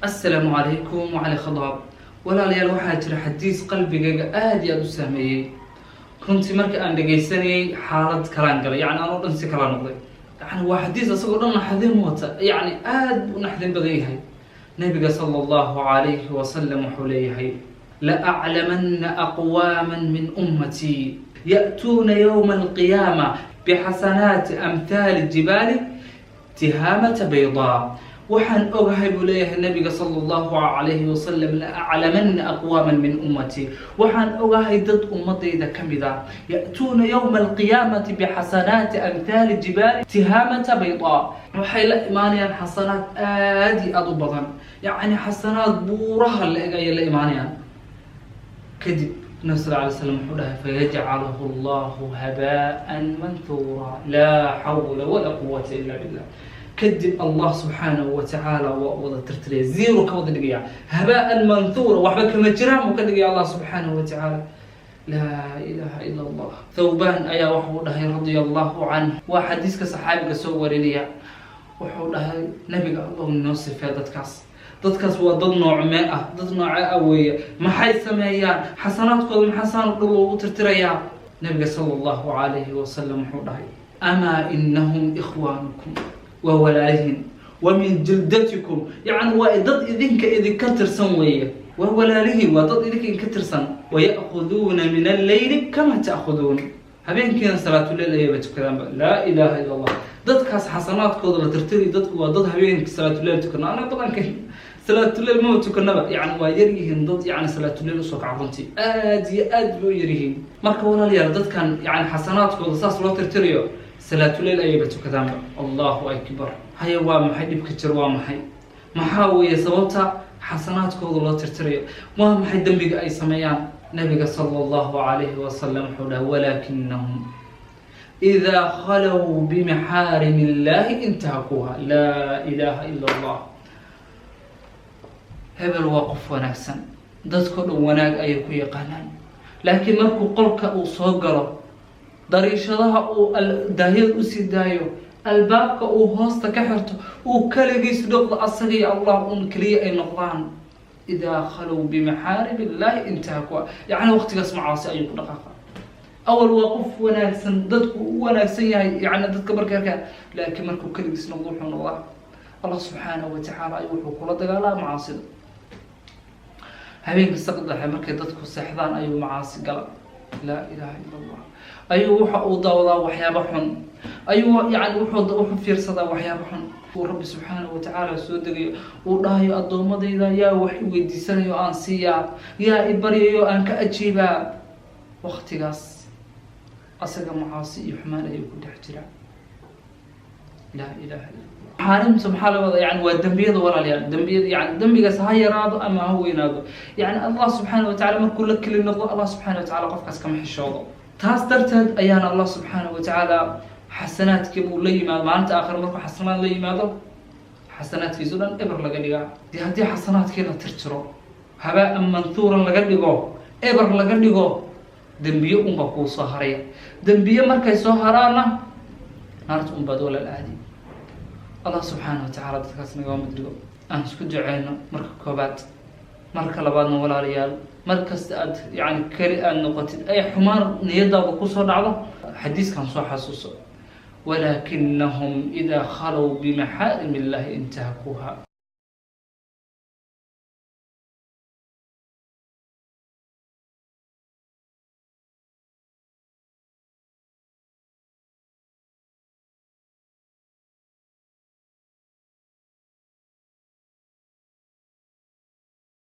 السلام عليكم وعلى خضاب ولا ليال waxaa jira xadiis qalbigayga aad iyo aad u saameeyay runtii markii aan dhageysanay xaalad kalaan galay yani aan oo dhan si kala noqday yani waa xadiis asagoo dhan naxdin wata yani aad u naxdin badan yahay nabiga sallallahu alayhi wa sallam wuxuu leeyahay la a'lamanna aqwaman min ummati ya'tuna yawm al-qiyamah bihasanati amthal al-jibal tihamata bayda waxaan ogahay buu leeyahay nabiga sallallahu alayhi wa sallam la a'lamanna aqwaman min ummati waxaan ogahay dad ummadayda kamida ya'tuna yawm al-qiyamati bihasanati amthal al-jibal tihamata bayda waxay la imaanayaan xasanaad aad iyo aad u badan yani xasanaad buuraha la egay la imaanayaan kadib nabi sallallahu alayhi wasallam wuxuu dhahay fayaj'aluhu Allahu haba'an manthura la hawla wala quwwata illa billah kadib Allah subhanahu wa ta'ala wada tirtiray zero ka wada dhigaya haba'an manthura waxba kama jiraan uu ka dhigay Allah subhanahu wa ta'ala la ilaha illa Allah thawban ayaa wuxuu dhahay radiyallahu anhu wa xadiiska saxaabiga soo warinaya wuxuu dhahay nabiga Allah noo sifay dadkaas waa dad noocmee ah dad nooca ah weeye maxay sameeyaan xasanaadkooda maxaan dhul ugu tirtirayaa nabiga sallallahu alayhi wa sallam wuxuu dhahay ama innahum ikhwanukum wa walaalihim wa min jildatikum yani waa dad idinka tirsan weeye wa walaalihim waa dad idinka tirsan wa ya'khuduna min al-layli kama ta'khudun habeenkiina salaatu layl ay tukadaan la ilaha illa Allah dadkaas xasanaadkooda la tirtiri dadku waa dad habeenkii salaatu layl tukana ana badanka salaatu layl ma tukanaba yani waa yaryihiin dad yani salaatu layl soo kacabunti aad iyo aad buu yaryihiin marka walaalayaal dadkan yani xasanaadkooda saas loo tirtiriyo salaatu layl ay tukadaan Allahu akbar haya waa maxay dibka jir waa maxaa weeye sababta xasanaadkooda loo tirtiriyo waa maxay dambiga ay sameeyaan nabiga sallallahu alayhi wa sallam xuda walakinnahum idha khalaw bi maharimillahi intahakuha la ilaha illa Allah hebel waa qof wanaagsan dadku dhan wanaag ay ku yaqaanaan laakiin markuu qolka uu soo galo dariishadaha uu daahiyad u sii daayo albaabka uu hoosta ka xirto uu kaligiis dhaqdo asaga iyo Allah kaliya ay noqdaan إذا خلوا بمحارم الله انتهكوا يعني وقتكاس معاصي أيوك دقاقة أول وقف وناكسن ضدك وناكسن يعني ضدك بركة لكن مركو كل جسم وضوح من الله سبحانه وتعالى أيوك وكل دقالة معاصي هبين السقط ده مركو ضدك السحضان أيوك معاصي قال لا إله إلا الله أيوك وضع وضع وحيابحن أيوة يعني وحد في رصدا وحيابحن ورب سبحانه وتعالى سودقي وداهي أضومديدا يا وحي ويديسانيو آن سيا يا إبريو آن كأجيبا وقتكاس أسقى معاصي يحمان أيوكو دحجرا لا إله إلا الله حارم سبحانه وتعالى يعني والدنبيض ولا ليال دنبيض يعني دنبيقاس هاي راضو أما هو يناضو يعني الله سبحانه وتعالى ما كل كل النقض الله سبحانه وتعالى قفكاس كم حشوضو تاس درتد أيان الله سبحانه وتعالى حسنات كبو لي ما أنت آخر مرة حسنات لي ماذا حسنات في زلان إبر لقديها دي هدي حسنات كنا ترترو هباء منثورا لقديها إبر لقديها دنبيه بقو صهرية دنبيه مركز صهرانا نارت بدول الأهدي الله سبحانه وتعالى تكاسنا قوم مدرقو أنا سكت عينا مركز كوبات مركز لبادنا ولا ريال مركز يعني كريئة نقطة أي حمار نيدا بقو صهر عضو حديث كان صح حسوسه ولكنهم إذا خلوا بمحارم الله انتهكوها